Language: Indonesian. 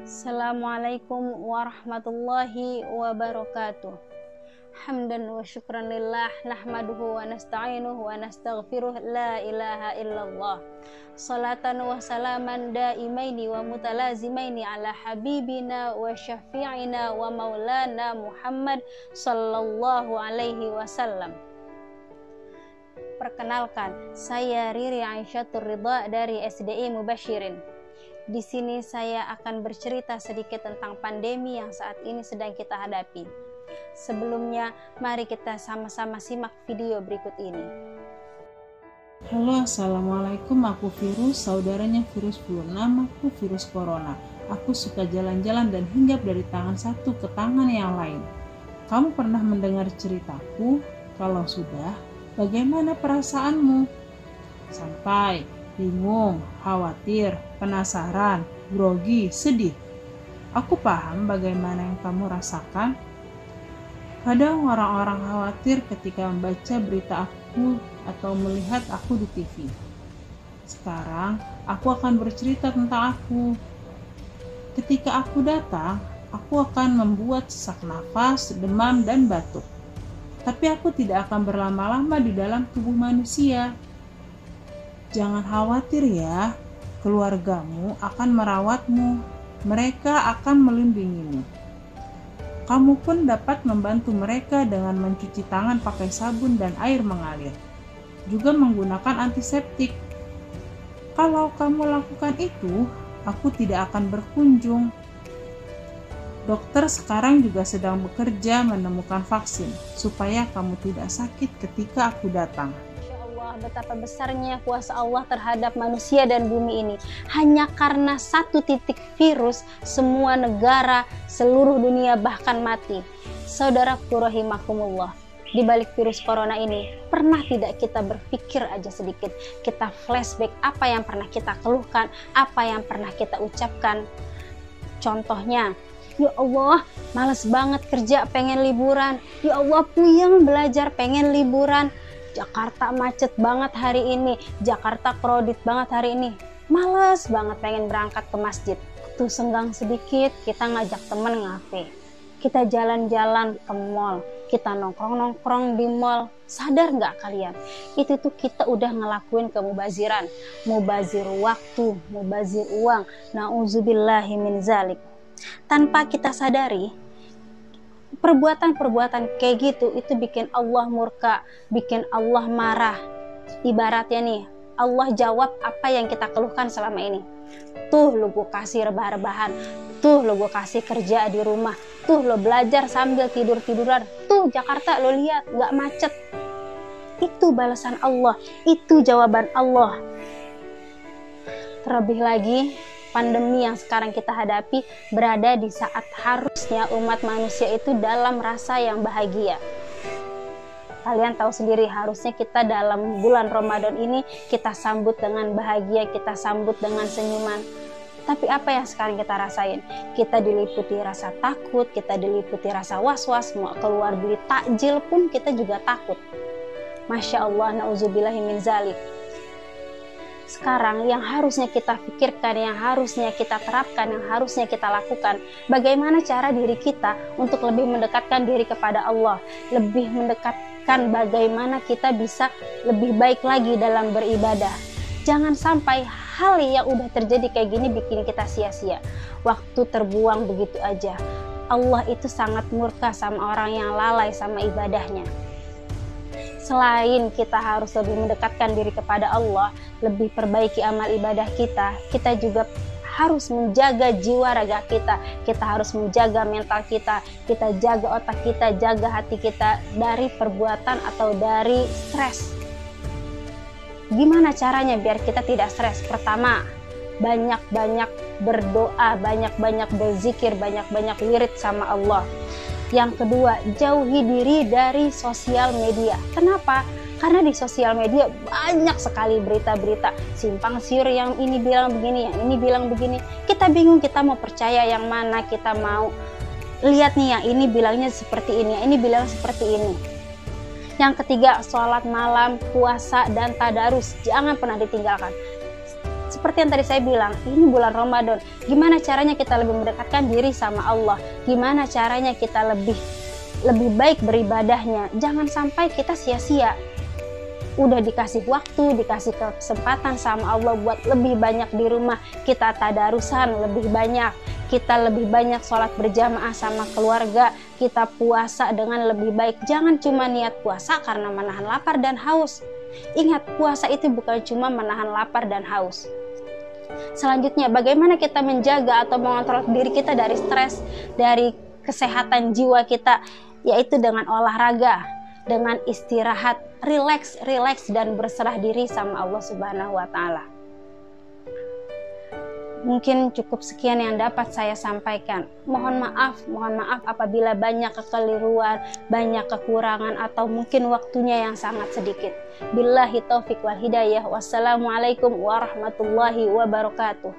Assalamualaikum warahmatullahi wabarakatuh. Hamdan wa syukran lillah, nahmaduhu wa nasta'inuhu wa nastaghfiruh, la ilaha illallah. Salatan wa salaman daimaini wa mutalazimaini ala habibina wa syafi'ina wa maulana Muhammad sallallahu alaihi wasallam. Perkenalkan, saya Riri Aisyatur Ridha dari SDI Mubasyirin. Di sini saya akan bercerita sedikit tentang pandemi yang saat ini sedang kita hadapi. Sebelumnya, mari kita sama-sama simak video berikut ini. Halo, assalamualaikum. Aku Virus, saudaranya virus flu. Namaku virus corona. Aku suka jalan-jalan dan hinggap dari tangan satu ke tangan yang lain. Kamu pernah mendengar ceritaku? Kalau sudah, bagaimana perasaanmu? Santai, bingung, khawatir, penasaran, grogi, sedih. Aku paham bagaimana yang kamu rasakan. Kadang orang-orang khawatir ketika membaca berita aku atau melihat aku di TV. Sekarang, aku akan bercerita tentang aku. Ketika aku datang, aku akan membuat sesak nafas, demam, dan batuk. Tapi aku tidak akan berlama-lama di dalam tubuh manusia. Jangan khawatir ya, keluargamu akan merawatmu, mereka akan melindungimu. Kamu pun dapat membantu mereka dengan mencuci tangan pakai sabun dan air mengalir, juga menggunakan antiseptik. Kalau kamu lakukan itu, aku tidak akan berkunjung. Dokter sekarang juga sedang bekerja menemukan vaksin, supaya kamu tidak sakit ketika aku datang. Betapa besarnya kuasa Allah terhadap manusia dan bumi ini. Hanya karena satu titik virus, semua negara, seluruh dunia bahkan mati. Saudaraku rahimakumullah, di balik virus corona ini, pernah tidak kita berpikir aja sedikit? Kita flashback apa yang pernah kita keluhkan, apa yang pernah kita ucapkan. Contohnya, ya Allah, males banget kerja, pengen liburan. Ya Allah, puyeng belajar, pengen liburan. Jakarta macet banget hari ini, Jakarta crowded banget hari ini, males banget pengen berangkat ke masjid. Tuh senggang sedikit, kita ngajak temen ngafe, kita jalan-jalan ke mall, kita nongkrong-nongkrong di mall. Sadar nggak kalian? Itu tuh kita udah ngelakuin kemubaziran, mubazir waktu, mubazir uang, na'udzubillahi min zalik. Tanpa kita sadari, perbuatan-perbuatan kayak gitu itu bikin Allah murka, bikin Allah marah. Ibaratnya nih, Allah jawab apa yang kita keluhkan selama ini. Tuh lo gue kasih rebah-rebahan, tuh lo gue kasih kerja di rumah, tuh lo belajar sambil tidur-tiduran, tuh Jakarta lo lihat gak macet. Itu balasan Allah, itu jawaban Allah. Terlebih lagi, pandemi yang sekarang kita hadapi berada di saat harusnya umat manusia itu dalam rasa yang bahagia. Kalian tahu sendiri, harusnya kita dalam bulan Ramadan ini kita sambut dengan bahagia, kita sambut dengan senyuman. Tapi apa yang sekarang kita rasain? Kita diliputi rasa takut, kita diliputi rasa was-was, mau keluar beli takjil pun kita juga takut. Masya Allah, na'udzubillahi min zalik. Sekarang yang harusnya kita pikirkan, yang harusnya kita terapkan, yang harusnya kita lakukan, bagaimana cara diri kita untuk lebih mendekatkan diri kepada Allah, lebih mendekatkan bagaimana kita bisa lebih baik lagi dalam beribadah. Jangan sampai hal yang udah terjadi kayak gini bikin kita sia-sia, waktu terbuang begitu aja. Allah itu sangat murka sama orang yang lalai sama ibadahnya. Selain kita harus lebih mendekatkan diri kepada Allah, lebih perbaiki amal ibadah kita, kita juga harus menjaga jiwa raga kita, kita harus menjaga mental kita jaga otak kita, jaga hati kita dari perbuatan atau dari stres. Gimana caranya biar kita tidak stres? Pertama, banyak-banyak berdoa, banyak-banyak berzikir, banyak-banyak wirid sama Allah. Yang kedua, jauhi diri dari sosial media. Kenapa? Karena di sosial media banyak sekali berita-berita simpang siur, yang ini bilang begini, yang ini bilang begini. Kita bingung, kita mau percaya yang mana, kita mau lihat nih yang ini bilangnya seperti ini, yang ini bilang seperti ini. Yang ketiga, sholat malam, puasa, dan tadarus. Jangan pernah ditinggalkan. Seperti yang tadi saya bilang, ini bulan Ramadan. Gimana caranya kita lebih mendekatkan diri sama Allah? Gimana caranya kita lebih baik beribadahnya? Jangan sampai kita sia-sia. Udah dikasih waktu, dikasih kesempatan sama Allah buat lebih banyak di rumah, kita tadarusan lebih banyak, kita lebih banyak sholat berjamaah sama keluarga, kita puasa dengan lebih baik. Jangan cuma niat puasa karena menahan lapar dan haus. Ingat, puasa itu bukan cuma menahan lapar dan haus. Selanjutnya, bagaimana kita menjaga atau mengontrol diri kita dari stres, dari kesehatan jiwa kita, yaitu dengan olahraga, dengan istirahat, relax dan berserah diri sama Allah Subhanahu wa Ta'ala. Mungkin cukup sekian yang dapat saya sampaikan. Mohon maaf apabila banyak kekeliruan, banyak kekurangan, atau mungkin waktunya yang sangat sedikit. Billahi taufiq wal hidayah. Wassalamualaikum warahmatullahi wabarakatuh.